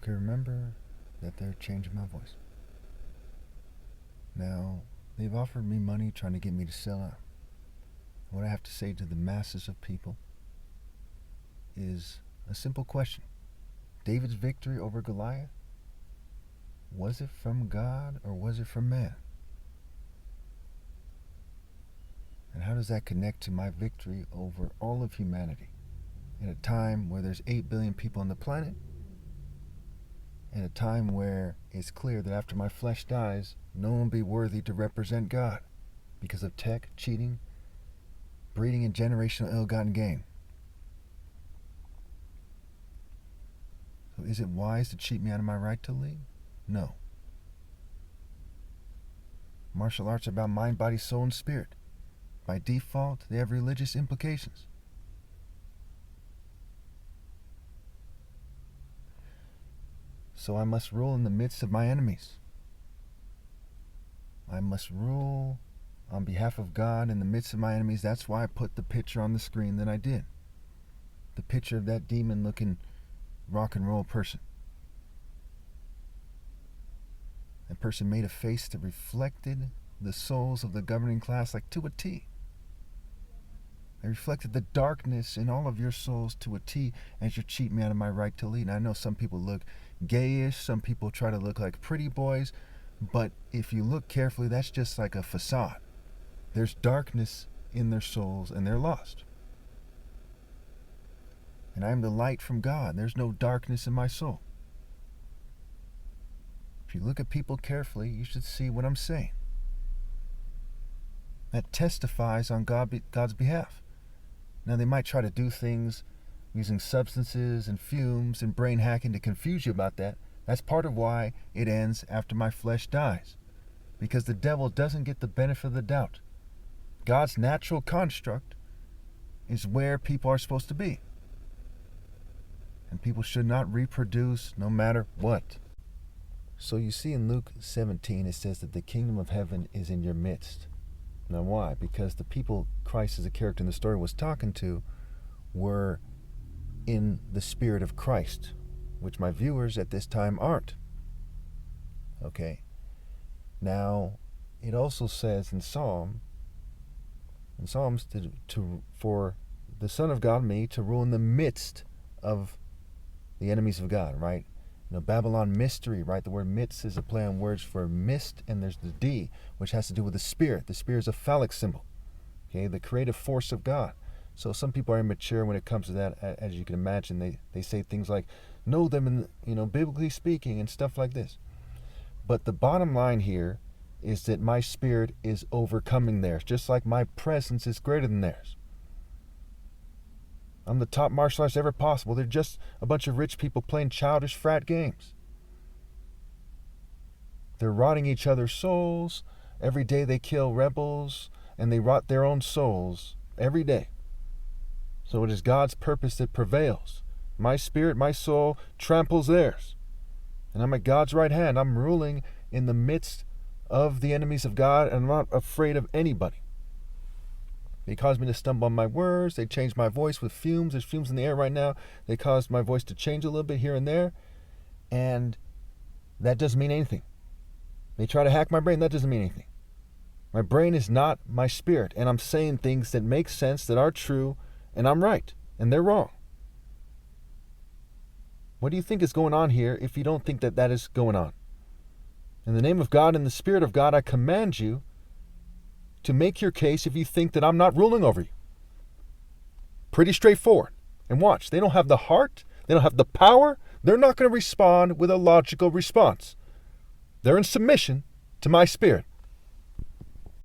Okay, remember that they're changing my voice. Now, they've offered me money trying to get me to sell out. What I have to say to the masses of people is a simple question. David's victory over Goliath, was it from God or was it from man? And how does that connect to my victory over all of humanity? In a time where there's 8 billion people on the planet, in a time where it's clear that after my flesh dies, no one will be worthy to represent God because of tech, cheating, breeding, and generational ill-gotten gain. So is it wise to cheat me out of my right to lead? No. Martial arts are about mind, body, soul, and spirit. By default, they have religious implications. So I must rule in the midst of my enemies. I must rule on behalf of God in the midst of my enemies. That's why I put the picture on the screen that I did. The picture of that demon-looking rock and roll person. That person made a face that reflected the souls of the governing class like to a T. They reflected the darkness in all of your souls to a T as you cheat me out of my right to lead. And I know some people look gayish, some people try to look like pretty boys, but if you look carefully, that's just like a facade. There's darkness in their souls and they're lost. And I am the light from God. There's no darkness in my soul. If you look at people carefully, you should see what I'm saying. That testifies on God's behalf. Now, they might try to do things using substances and fumes and brain hacking to confuse you about that. That's part of why it ends after my flesh dies. Because the devil doesn't get the benefit of the doubt. God's natural construct is where people are supposed to be. And people should not reproduce no matter what. So you see in Luke 17, it says that the kingdom of heaven is in your midst. Now why? Because the people Christ as a character in the story was talking to were in the spirit of Christ, which my viewers at this time aren't. Okay. Now, it also says in Psalms for the Son of God, me, to rule in the midst of the enemies of God, right? You know, Babylon mystery, right? The word midst is a play on words for mist, and there's the D, which has to do with the Spirit. The Spirit is a phallic symbol, okay? The creative force of God. So some people are immature when it comes to that, as you can imagine. They say things like, know them, in, biblically speaking, and stuff like this. But the bottom line here is that my spirit is overcoming theirs, just like my presence is greater than theirs. I'm the top martial artist ever possible. They're just a bunch of rich people playing childish frat games. They're rotting each other's souls. Every day they kill rebels, and they rot their own souls every day. So it is God's purpose that prevails. My spirit, my soul, tramples theirs. And I'm at God's right hand. I'm ruling in the midst of the enemies of God, and I'm not afraid of anybody. They caused me to stumble on my words. They changed my voice with fumes. There's fumes in the air right now. They caused my voice to change a little bit here and there. And that doesn't mean anything. They try to hack my brain. That doesn't mean anything. My brain is not my spirit. And I'm saying things that make sense, that are true, and I'm right. And they're wrong. What do you think is going on here if you don't think that that is going on? In the name of God and the Spirit of God, I command you to make your case if you think that I'm not ruling over you. Pretty straightforward. And watch, they don't have the heart, they don't have the power, they're not going to respond with a logical response. They're in submission to my spirit.